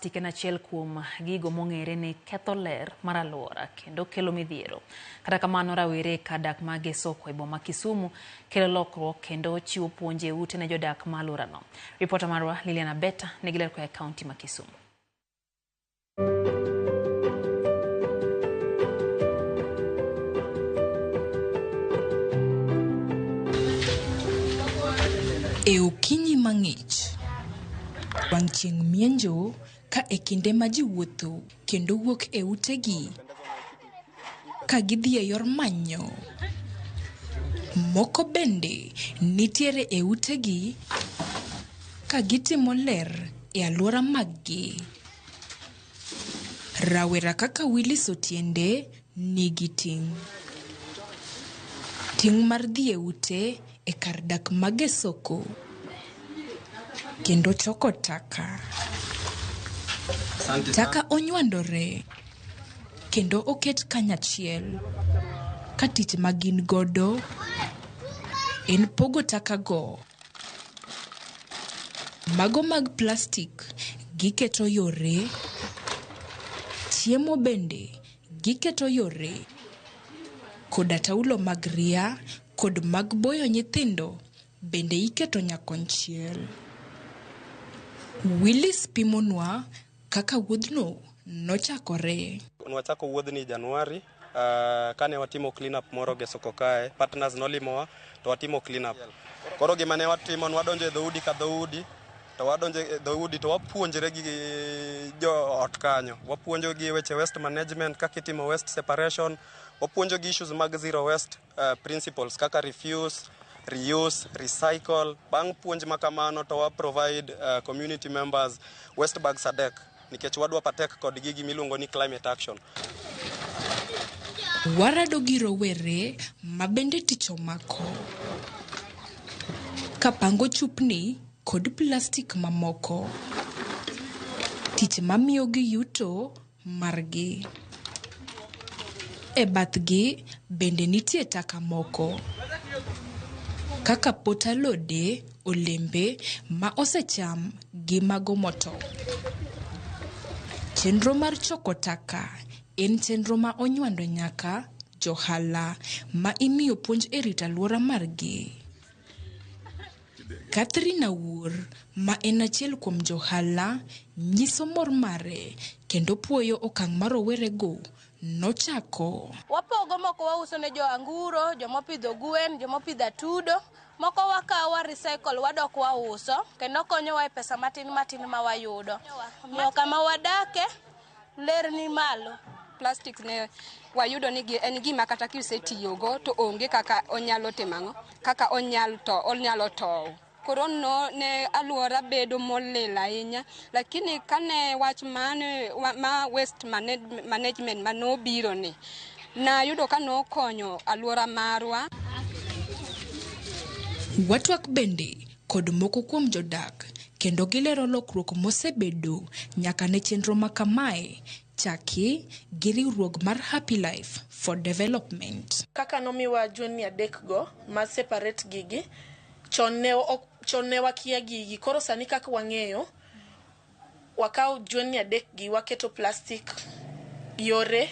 plastik en achiel kuom gigo mong'ere ni ketho ler mar alwora kendo kelo midhiero. Kata kamano, rawere kadak mag Gesoko e boma Kisumu kelo lokruok kendo chiwo puonj e ute ne jodak ma alworano. Ripota marwa Liliana Beta nigi ler koa e kaunti ma Kisumu. E okinyi mang'ich, wang' chieng' mienjo ka e kinde ma ji wuotho kendo wuok e utegi ka gidhi e yor manyo. Moko bende nitiere e utegi ka gitimo ler e alwora maggi. Rawera kaka Willis Otiende nigi ting' mar dhi e ute e kar dak ma Gesoko kendo choko taka. Taka onywandore kendo oket kanyachiel ka tich ma gin godo en pogo taka go. Mago mag plastik giketo yore, chiemo bende giketo yore, koda taulo mag ria kod mag boyo nyithindo bende iketo nyakonchiel. Willis pimonwa kaka wuodhno nochakore. Nwachako wuodhni Januari, kane watimo clean up moro Gesoko kae, partners nolimowa to watimo clean up. Koro gima ne watimo, wadonjo e dhoudi ka dhoudi, to wadonjo e dhoudi to wapuonjre gi jo ot kanyo. Wapuonjo gi weche waste management, kaka itimo waste separation, wapuonjo gi issues mag zero waste principles kaka refuse, reuse, recycle. Bang' puonj makamano to wa provide community members waste bags adek nikech wadwa patek kod gigi miluongo ni climate action. Warado gi rowere ma bende tich omako kapango chupni kod plastik mamoko, tich mamiyo gi yuto margi. E bathgi bende nitie taka moko kaka pot alode, olembe ma osecham gi mago moto. Chenro mar choko taka en chenro ma onywando nyaka johala ma imiyo puonj e rito alwora margi. Catherine Awuor, ma en achiel kuom johala, nyiso mor mare kendo puoyo okang' ma rowerego nochako. Wapogo moko wauso ne jo anguro, joma pidho gwen, joma pidho atudo. Moko wakawa recycle wadok wauso kendo konyowa e pesa matin ma wayudo. Kama wadake ler ni malo. Plastic ne wayudo ni en gima kata kisetiyogo to onge kaka onyalo timang'o, kaka onyalo tow. Koro no ne alwora bedo molil ahinya, lakini kane wach ma waste management manobiro ni, na yudo ka nokonyo alwora marwa. Watwak bende kod moko kuom jodak kendo gilero lokruok mosebedo nyaka ne chenro ma kamae chaki gi riwruok mar Happy Life for Development. Kaka nomiwa juni adek go ma separate gigi, chon ne wakia gigi, koro sani kaka wang'eyo, wakaw juni adek gi waketo plastik yore,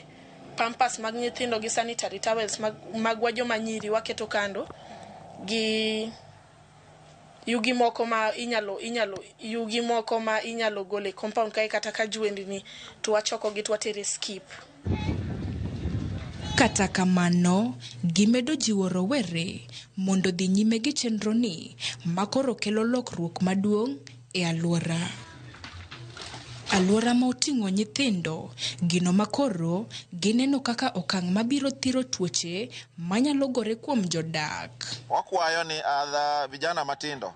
pampers mag nyithindo gi sanitary towels mag joma nyiri waketo kando, gi yugi moko ma inyalo gole compound kae kata ka jwendni to wachoko gi to watere skip. Kata kamano, gimedo jiwo rowere mondo dhi nyime gi chenro ni makoro kelo lokruok maduong' e alwora. Alwora ma oting'o nyithindo, gino makoro gineno kaka okang' mabiro thiro tuoche manyalo gore kuom jodak. Wakwayo ni vijana matindo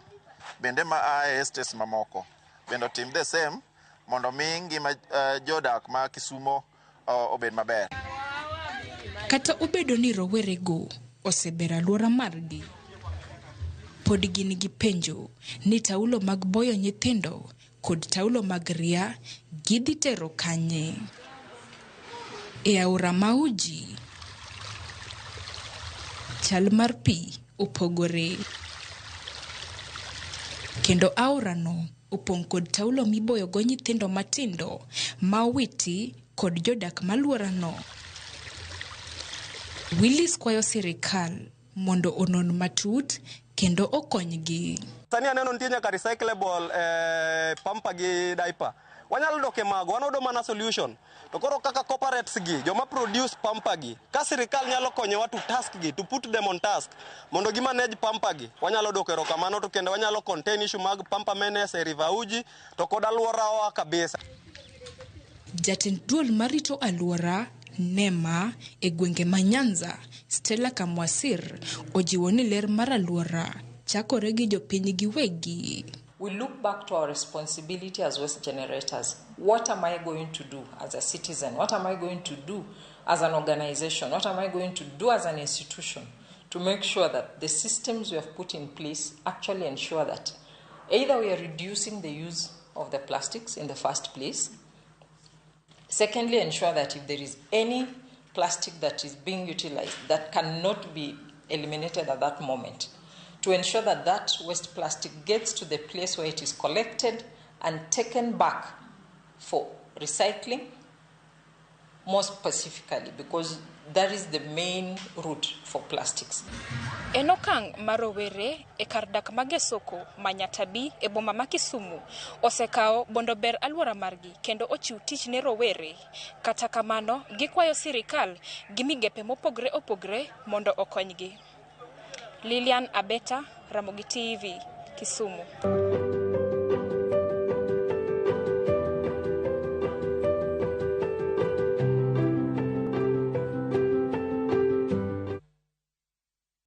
bende ma ae states mamoko bende tim the same mondo mi ngima jodak ma Kisumo obed maber. Kata obedo ni rowerego osebero alwora margi, pod gin gi penjo ni taulo mag boyo nyithindo kod taulo mag ria gidhi tero kanye. E aora ma Uji, chal mar pi opogore kendo aorano opong' kod taulo miboyo go nyithindo matindo ma owiti kod jodak maluorano. Willis kwayo sirikal mondo onon matut kendo okonygi. Sani aneno nitie nyaka recyclable pampa gi diaper. Wanyalo doke mago, wanodo mana solution. To koro kaka cooperates gi, joma produce pampa gi, ka sirikal nyalo konyowa to task gi, to put them on task, mondo gi manage pampa gi, wanyalo doke erokamano to kendo wanyalo contain issue mag pampa menace e River Uji, to kod alworawa kabisa. Jatend duol marito alwora NEMA e gwenge ma Nyanza, Stella Kamwasir, ojiwo ni ler mar alwora chakore gi jopiny giwegi. We look back to our responsibility as waste generators. What am I going to do as a citizen? What am I going to do as an organization? What am I going to do as an institution to make sure that the systems we have put in place actually ensure that either we are reducing the use of the plastics in the first place, secondly, ensure that if there is any plastic that is being utilized that cannot be eliminated at that moment, to ensure that that waste plastic gets to the place where it is collected and taken back for recycling, more specifically, because that is the main route for plastics. Enokang marowere e kardak magesoko manyatabi e boma ma Kisumu osekao bondo ber alwora margi kendo ochiw tich ne rowere. Kata kamano gikwayo sirikal gi migepe mopogre opogre mondo okonygi. Lilian Abeta, Ramogi TV, Kisumu.